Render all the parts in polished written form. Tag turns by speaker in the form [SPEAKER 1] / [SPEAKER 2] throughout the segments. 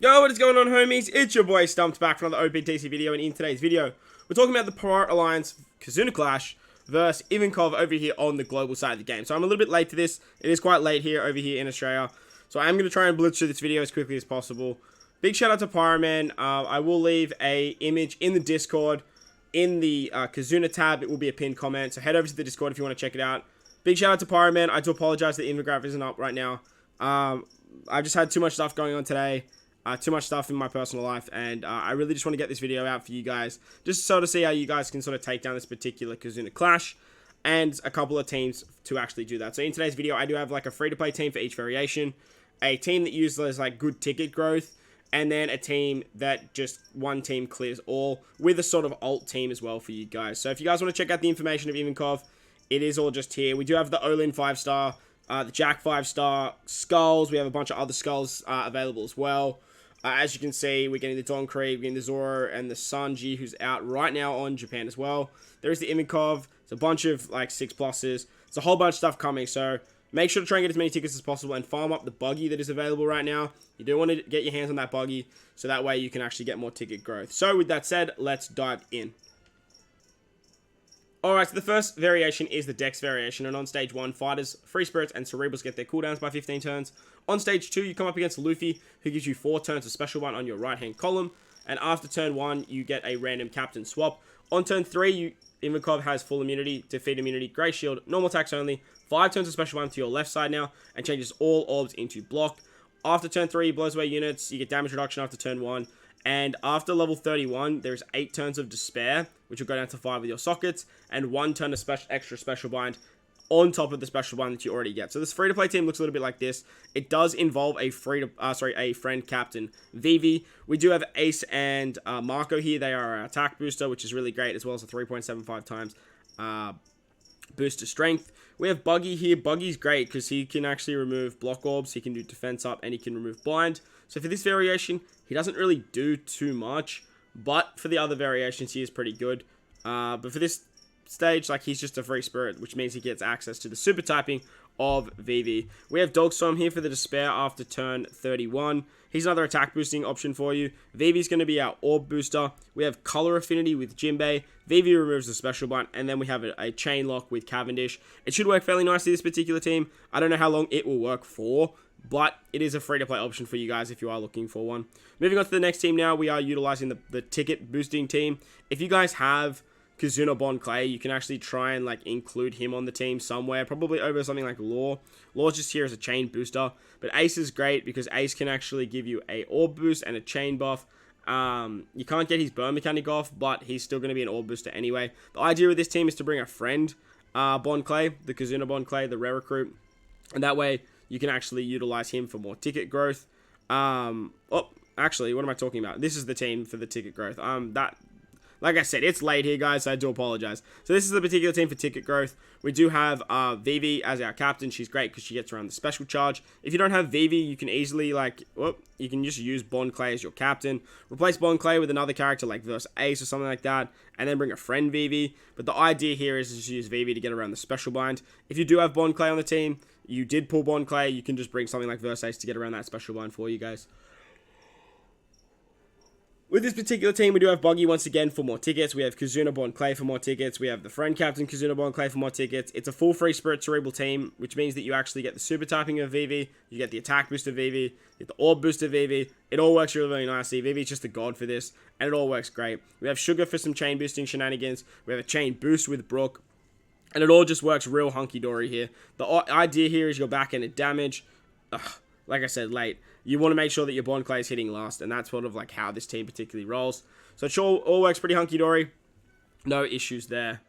[SPEAKER 1] Yo, what is going on, homies? It's your boy StumpD back for another OPTC video, and in today's video, we're talking about the Pro Alliance KIZUNA clash versus IVANKOV over here on the global side of the game. So I'm a little bit late to this. It is quite late here over here in Australia. So I'm going to try and blitz through this video as quickly as possible. Big shout out to Pyroman. I will leave a image in the Discord in the KIZUNA tab. It will be a pinned comment. So head over to the Discord if you want to check it out. Big shout out to Pyroman. I do apologize that the infographic isn't up right now. I just had too much stuff going on today. Too much stuff in my personal life, and I really just want to get this video out for you guys, just so to see how you guys can sort of take down this particular KIZUNA clash, and a couple of teams to actually do that. So in today's video, I do have like a free-to-play team for each variation, a team that uses like good ticket growth, and then a team that just one team clears all, with a sort of alt team as well for you guys. So if you guys want to check out the information of IVANKOV, it is all just here. We do have the Olin 5-star, the Jack 5-star, skulls. We have a bunch of other skulls available as well. As you can see, we're getting the Donkey, we're getting the Zoro, and the Sanji, who's out right now on Japan as well. There is the IVANKOV. It's a bunch of, like, 6+s. It's a whole bunch of stuff coming, so make sure to try and get as many tickets as possible and farm up the buggy that is available right now. You do want to get your hands on that buggy, so that way you can actually get more ticket growth. So, with that said, let's dive in. Alright, so the first variation is the Dex Variation, and on stage 1, fighters, free spirits, and cerebrals get their cooldowns by 15 turns. On stage 2, you come up against Luffy, who gives you 4 turns of special one on your right-hand column, and after turn 1, you get a random captain swap. On turn 3, IVANKOV has full immunity, defeat immunity, grey shield, normal attacks only, 5 turns of special one to your left side now, and changes all orbs into block. After turn 3, he blows away units, you get damage reduction after turn 1, and after level 31, there's 8 turns of Despair, which will go down to 5 with your sockets, and 1 turn of extra special bind on top of the special bind that you already get. So this free-to-play team looks a little bit like this. It does involve a friend captain, Vivi. We do have Ace and Marco here. They are our attack booster, which is really great, as well as a 3.75 times boost to strength. We have Buggy here. Buggy's great because he can actually remove block orbs, he can do defense up, and he can remove blind. So for this variation, he doesn't really do too much, but for the other variations, he is pretty good. But for this stage, like, he's just a free spirit, which means he gets access to the super typing of Vivi. We have Dogstorm here for the Despair after turn 31. He's another attack boosting option for you. Vivi's going to be our orb booster. We have color affinity with Jinbei. Vivi removes the special bind, and then we have a chain lock with Cavendish. It should work fairly nicely, this particular team. I don't know how long it will work for, but it is a free-to-play option for you guys if you are looking for one. Moving on to the next team now, we are utilizing the ticket boosting team. If you guys have KIZUNA bonclay, you can actually try and like include him on the team somewhere, probably over something like Law. Law's just here as a chain booster, but Ace is great because Ace can actually give you a orb boost and a chain buff. You can't get his burn mechanic off, but he's still going to be an orb booster anyway. The idea with this team is to bring a friend bonclay, the KIZUNA bonclay, the rare recruit, and that way you can actually utilize him for more ticket growth. Actually, what am I talking about? This is the team for the ticket growth. Like I said, it's late here, guys, so I do apologize. So this is the particular team for ticket growth. We do have Vivi as our captain. She's great because she gets around the special charge. If you don't have Vivi, you can easily, you can just use bonclay as your captain. Replace bonclay with another character like versus Ace or something like that, and then bring a friend Vivi. But the idea here is to just use Vivi to get around the special bind. If you do have bonclay on the team, you did pull bonclay, you can just bring something like versus Ace to get around that special bind for you guys. With this particular team, we do have Buggy once again for more tickets. We have KIZUNA bonclay for more tickets. We have the friend captain KIZUNA bonclay for more tickets. It's a full free spirit cerebral team, which means that you actually get the super typing of Vivi, you get the attack boost of Vivi, you get the orb boost of Vivi. It all works really, really nicely. Vivi's just a god for this, and it all works great. We have Sugar for some chain boosting shenanigans. We have a chain boost with Brook, and it all just works real hunky-dory here. The idea here is your back end of damage. Like I said, late. You want to make sure that your bonclay is hitting last, and that's sort of like how this team particularly rolls. So it sure all works pretty hunky-dory. No issues there.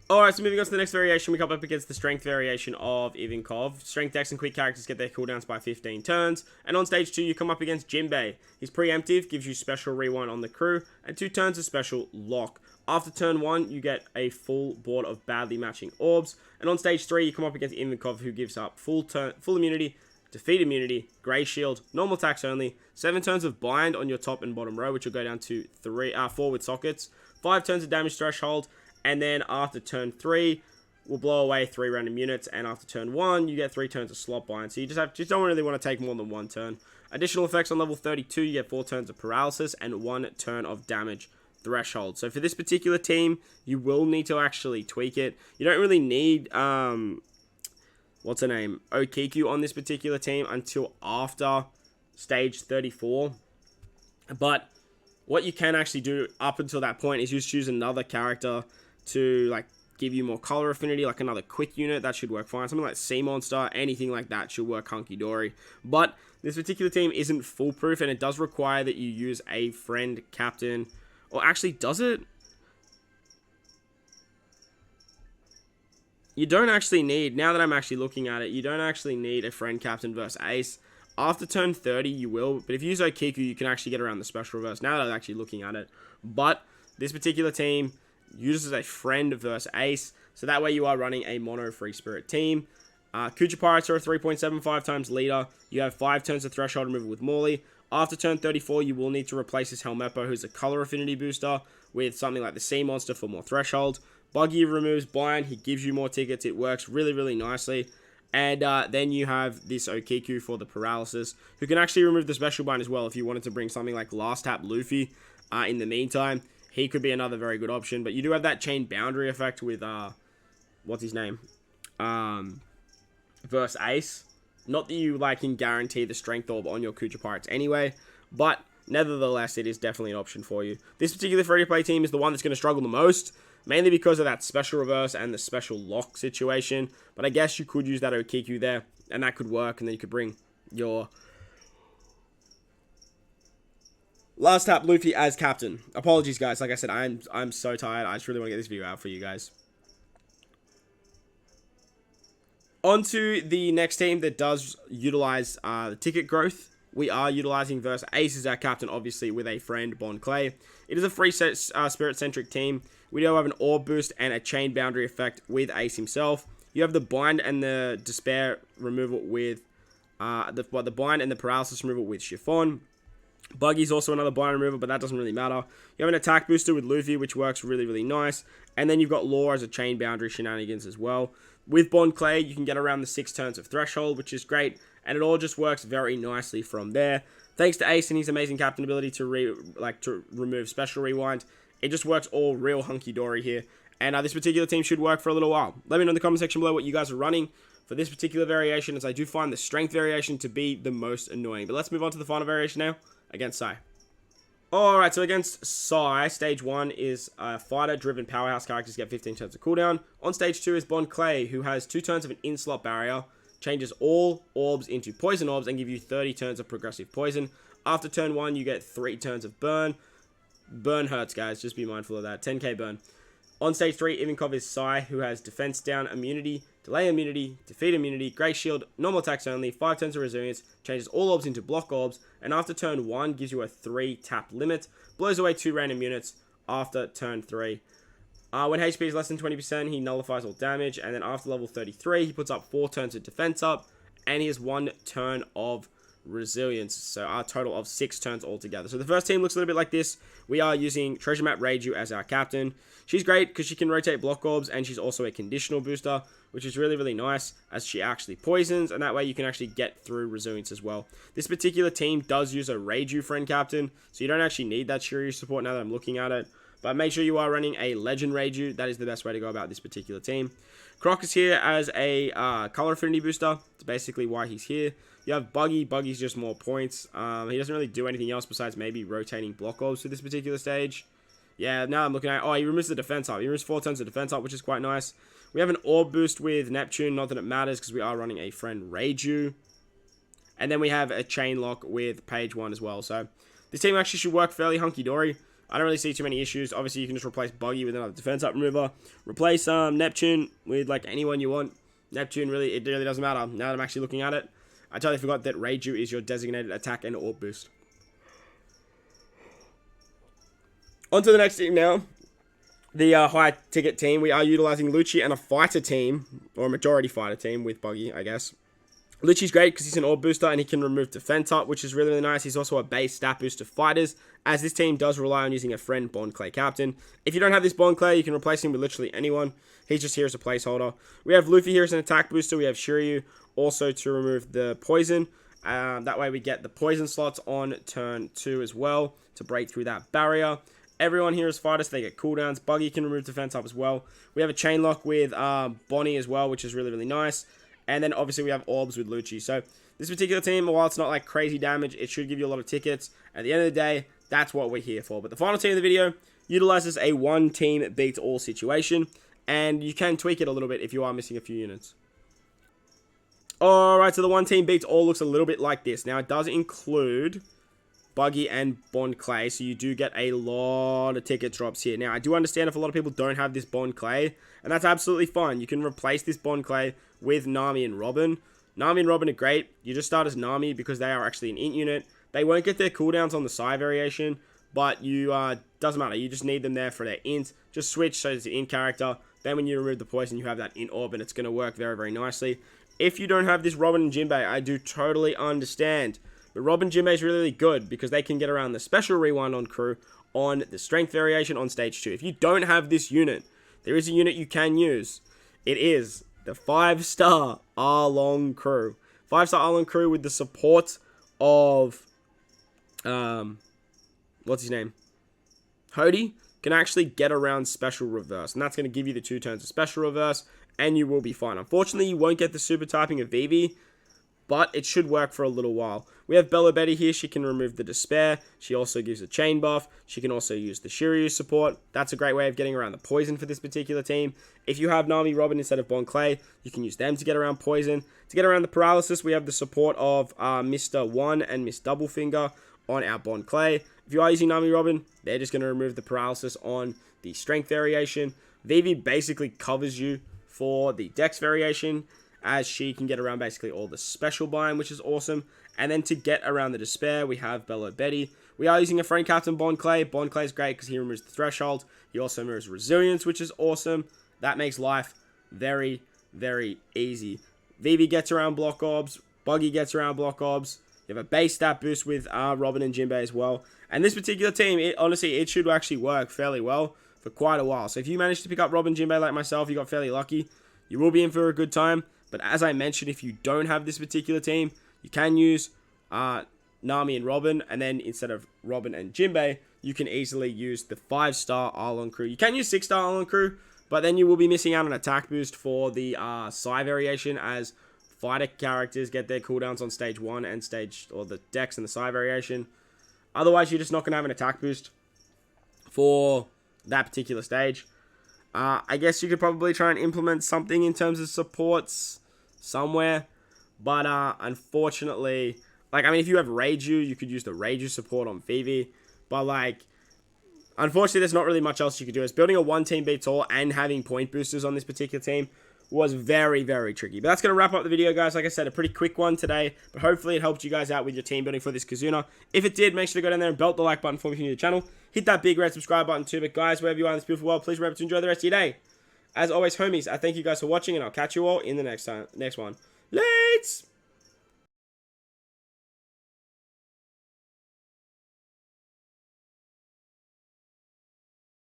[SPEAKER 1] Alright, so moving on to the next variation, we come up against the strength variation of IVANKOV. Strength decks and quick characters get their cooldowns by 15 turns. And on stage 2, you come up against Jinbei. He's preemptive, gives you special rewind on the crew, and 2 turns of special lock. After turn 1, you get a full board of badly matching orbs. And on stage 3, you come up against IVANKOV, who gives up full immunity, defeat immunity, grey shield, normal attacks only, 7 turns of bind on your top and bottom row, which will go down to 4 with sockets, 5 turns of damage threshold, and then after turn 3, we'll blow away 3 random units, and after turn 1, you get 3 turns of slot bind. So you just don't really want to take more than 1 turn. Additional effects on level 32, you get 4 turns of paralysis and 1 turn of damage threshold. So for this particular team, you will need to actually tweak it. You don't really need, what's her name, Okiku on this particular team until after stage 34. But what you can actually do up until that point is just choose another character to, like, give you more color affinity, like another quick unit. That should work fine. Something like Sea Monster, anything like that should work hunky-dory. But this particular team isn't foolproof, and it does require that you use a friend captain. Or actually, does it? You don't actually need, now that I'm actually looking at it, you don't actually need a friend captain versus ace. After turn 30, you will. But if you use Okiku, you can actually get around the special reverse. Now that I'm actually looking at it. But this particular team uses a friend versus ace. So that way you are running a mono free spirit team. Kuja Pirates are a 3.75 times leader. You have 5 turns of threshold removal with Morley. After turn 34, you will need to replace his Helmeppo, who's a color affinity booster, with something like the Sea Monster for more threshold. Buggy removes blind. He gives you more tickets. It works really, really nicely. And then you have this Okiku for the paralysis, who can actually remove the special bind as well if you wanted to bring something like Last Tap Luffy in the meantime. He could be another very good option. But you do have that chain boundary effect with, what's his name? Versus Ace. Not that you can guarantee the strength orb on your Kuja Pirates anyway, but nevertheless, it is definitely an option for you. This particular free-to-play team is the one that's going to struggle the most, mainly because of that special reverse and the special lock situation, but I guess you could use that Okiku there, and that could work, and then you could bring your Last Tap Luffy as captain. Apologies, guys. Like I said, I'm so tired. I just really want to get this video out for you guys. On to the next team that does utilize the ticket growth. We are utilizing versus Ace as our captain, obviously, with a friend, bonclay. It is a free spirit-centric team. We do have an orb boost and a chain boundary effect with Ace himself. You have the bind and the despair removal with the bind and the paralysis removal with Chiffon. Buggy's also another bind removal, but that doesn't really matter. You have an attack booster with Luffy, which works really, really nice. And then you've got Law as a chain boundary shenanigans as well. With bonclay, you can get around the 6 turns of threshold, which is great. And it all just works very nicely from there. Thanks to Ace and his amazing captain ability to remove special rewind, it just works all real hunky-dory here. And this particular team should work for a little while. Let me know in the comment section below what you guys are running for this particular variation, as I do find the strength variation to be the most annoying. But let's move on to the final variation now, against Sai. Alright, so against Sai, stage 1 is fighter-driven powerhouse characters get 15 turns of cooldown. On stage 2 is bonclay, who has 2 turns of an in-slot barrier, changes all orbs into poison orbs, and give you 30 turns of progressive poison. After turn 1, you get 3 turns of burn. Burn hurts, guys. Just be mindful of that. 10k burn. On stage 3, IVANKOV is Sai, who has defense down immunity, delay immunity, defeat immunity, grey shield, normal attacks only, 5 turns of resilience, changes all orbs into block orbs, and after turn 1 gives you a 3 tap limit, blows away 2 random units after turn 3. When HP is less than 20%, he nullifies all damage, and then after level 33, he puts up 4 turns of defense up, and he has 1 turn of resilience, so a total of 6 turns altogether. So the first team looks a little bit like this. We are using Treasure Map Reiju as our captain. She's great because she can rotate block orbs, and she's also a conditional booster, which is really, really nice, as she actually poisons, and that way you can actually get through resilience as well. This particular team does use a Reiju friend captain, so you don't actually need that Shiryu support now that I'm looking at it. But make sure you are running a Legend Reiju. That is the best way to go about this particular team. Croc is here as a color affinity booster. It's basically why he's here. You have Buggy. Buggy's just more points. He doesn't really do anything else besides maybe rotating block orbs for this particular stage. Yeah, now I'm looking at... Oh, he removes the defense up. He removes 4 turns of defense up, which is quite nice. We have an orb boost with Neptune. Not that it matters because we are running a friend Reiju. And then we have a chain lock with page 1 as well. So this team actually should work fairly hunky-dory. I don't really see too many issues. Obviously, you can just replace Buggy with another defense up remover. Replace Neptune with anyone you want. Neptune, it really doesn't matter. Now that I'm actually looking at it, I totally forgot that Reiju is your designated attack and orb boost. On to the next team now. The high ticket team. We are utilizing Lucci and a fighter team, or a majority fighter team with Buggy, I guess. Lucci's great because he's an orb booster and he can remove defense up, which is really, really nice. He's also a base stat boost to fighters, as this team does rely on using a friend bonclay captain. If you don't have this bonclay, you can replace him with literally anyone. He's just here as a placeholder. We have Luffy here as an attack booster. We have Shiryu also to remove the poison. That way we get the poison slots on turn 2 as well to break through that barrier. Everyone here is fighters, they get cooldowns. Buggy can remove defense up as well. We have a chain lock with Bonnie as well, which is really, really nice. And then obviously we have orbs with Lucci. So this particular team, while it's not like crazy damage, it should give you a lot of tickets. At the end of the day, that's what we're here for. But the final team of the video utilizes a one team beats all situation. And you can tweak it a little bit if you are missing a few units. Alright, so the one team beats all looks a little bit like this. Now it does include Buggy and bonclay, so you do get a lot of ticket drops here. Now, I do understand if a lot of people don't have this bonclay, and that's absolutely fine. You can replace this bonclay with Nami and Robin. Nami and Robin are great. You just start as Nami because they are actually an int unit. They won't get their cooldowns on the Psy variation, but you doesn't matter. You just need them there for their int. Just switch so it's an int character. Then when you remove the poison, you have that int orb, and it's going to work very, very nicely. If you don't have this Robin and Jinbei, I do totally understand. But Robin and Jinbei is really, really good because they can get around the special rewind on crew on the strength variation on stage 2. If you don't have this unit, there is a unit you can use. It is the 5-star Arlong crew. 5-star Arlong crew with the support of, what's his name? Hody can actually get around special reverse. And that's going to give you the 2 turns of special reverse. And you will be fine. Unfortunately, you won't get the super typing of Vivi, but it should work for a little while. We have Bella Betty here. She can remove the Despair. She also gives a chain buff. She can also use the Shiryu support. That's a great way of getting around the poison for this particular team. If you have Nami Robin instead of bonclay, you can use them to get around poison. To get around the paralysis, we have the support of Mr. One and Miss Doublefinger on our bonclay. If you are using Nami Robin, they're just going to remove the paralysis on the strength variation. Vivi basically covers you for the Dex variation, as she can get around basically all the special bind, which is awesome. And then to get around the Despair, we have Bella Betty. We are using a friend captain bonclay. Bonclay is great because he removes the threshold. He also removes resilience, which is awesome. That makes life very, very easy. Vivi gets around block orbs. Buggy gets around block orbs. You have a base stat boost with Robin and Jinbei as well. And this particular team, honestly, it should actually work fairly well for quite a while. So if you manage to pick up Robin Jinbei like myself, you got fairly lucky. You will be in for a good time. But as I mentioned, if you don't have this particular team, you can use Nami and Robin. And then instead of Robin and Jinbei, you can easily use the 5-star Arlong crew. You can use 6-star Arlong crew, but then you will be missing out on attack boost for the Psy variation, as fighter characters get their cooldowns on stage 1 and or the Dex and the Psy variation. Otherwise, you're just not going to have an attack boost for that particular stage. I guess you could probably try and implement something in terms of supports somewhere. But unfortunately, like, I mean, if you have Reiju, you could use the Reiju support on Vivi. But, like, unfortunately, there's not really much else you could do. As building a one team beats all and having point boosters on this particular team was very, very tricky. But that's going to wrap up the video, guys. Like I said, a pretty quick one today. But hopefully it helped you guys out with your team building for this KIZUNA. If it did, make sure to go down there and belt the like button for me if you're new to the channel. Hit that big red subscribe button too. But guys, wherever you are in this beautiful world, please remember to enjoy the rest of your day. As always, homies, I thank you guys for watching, and I'll catch you all in the next one. Lates!